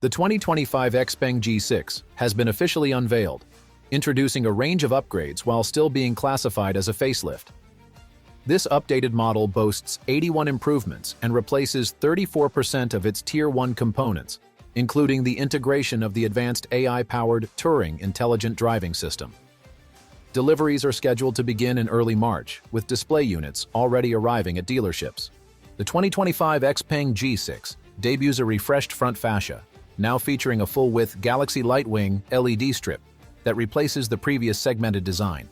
The 2025 Xpeng G6 has been officially unveiled, introducing a range of upgrades while still being classified as a facelift. This updated model boasts 81 improvements and replaces 34% of its Tier 1 components, including the integration of the advanced AI-powered Turing intelligent driving system. Deliveries are scheduled to begin in early March, with display units already arriving at dealerships. The 2025 Xpeng G6 debuts a refreshed front fascia, now featuring a full-width Galaxy Lightwing LED strip that replaces the previous segmented design.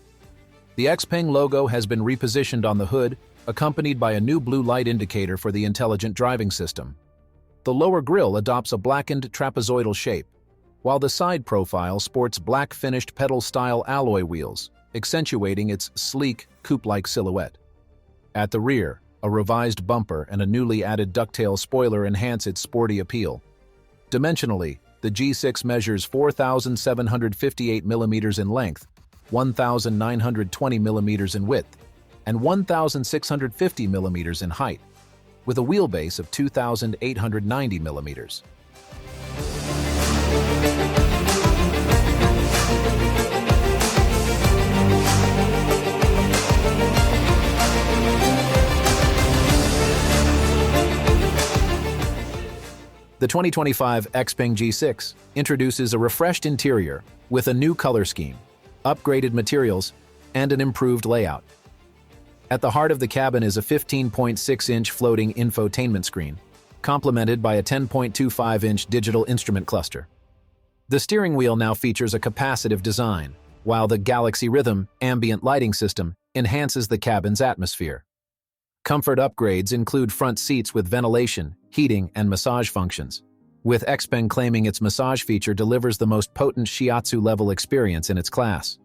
The Xpeng logo has been repositioned on the hood, accompanied by a new blue light indicator for the intelligent driving system. The lower grille adopts a blackened trapezoidal shape, while the side profile sports black finished petal-style alloy wheels, accentuating its sleek, coupe-like silhouette. At the rear, a revised bumper and a newly added ducktail spoiler enhance its sporty appeal. Dimensionally, the G6 measures 4,758 mm in length, 1,920 mm in width, and 1,650 mm in height, with a wheelbase of 2,890 mm. The 2025 Xpeng G6 introduces a refreshed interior with a new color scheme, upgraded materials, and an improved layout. At the heart of the cabin is a 15.6-inch floating infotainment screen, complemented by a 10.25-inch digital instrument cluster. The steering wheel now features a capacitive design, while the Galaxy Rhythm ambient lighting system enhances the cabin's atmosphere. Comfort upgrades include front seats with ventilation, heating, and massage functions, with Xpeng claiming its massage feature delivers the most potent shiatsu-level experience in its class.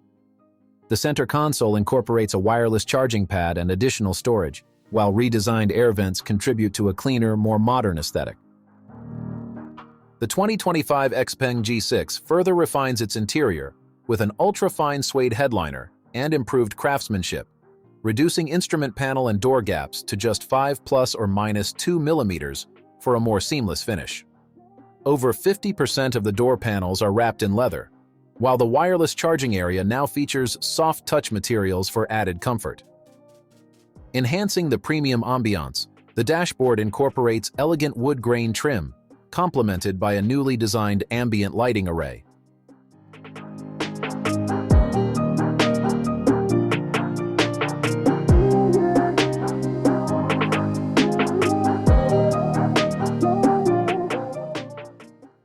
The center console incorporates a wireless charging pad and additional storage, while redesigned air vents contribute to a cleaner, more modern aesthetic. The 2025 Xpeng G6 further refines its interior with an ultra-fine suede headliner and improved craftsmanship, reducing instrument panel and door gaps to just 5 ± or -2 mm for a more seamless finish. Over 50% of the door panels are wrapped in leather, while the wireless charging area now features soft touch materials for added comfort. Enhancing the premium ambiance, the dashboard incorporates elegant wood grain trim, complemented by a newly designed ambient lighting array.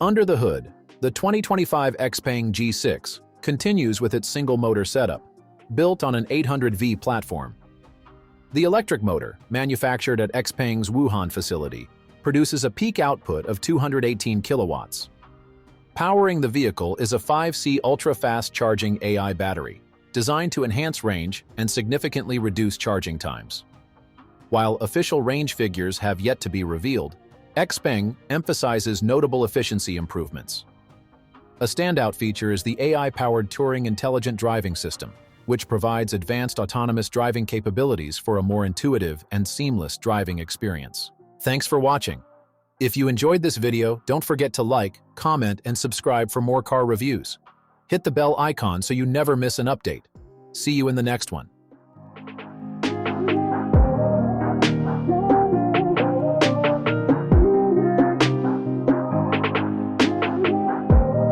Under the hood, the 2025 Xpeng G6 continues with its single-motor setup, built on an 800V platform. The electric motor, manufactured at Xpeng's Wuhan facility, produces a peak output of 218 kilowatts. Powering the vehicle is a 5C ultra-fast charging AI battery, designed to enhance range and significantly reduce charging times. While official range figures have yet to be revealed, Xpeng emphasizes notable efficiency improvements. A standout feature is the AI-powered Turing intelligent driving system, which provides advanced autonomous driving capabilities for a more intuitive and seamless driving experience. Thanks for watching. If you enjoyed this video, don't forget to like, comment, and subscribe for more car reviews. Hit the bell icon so you never miss an update. See you in the next one.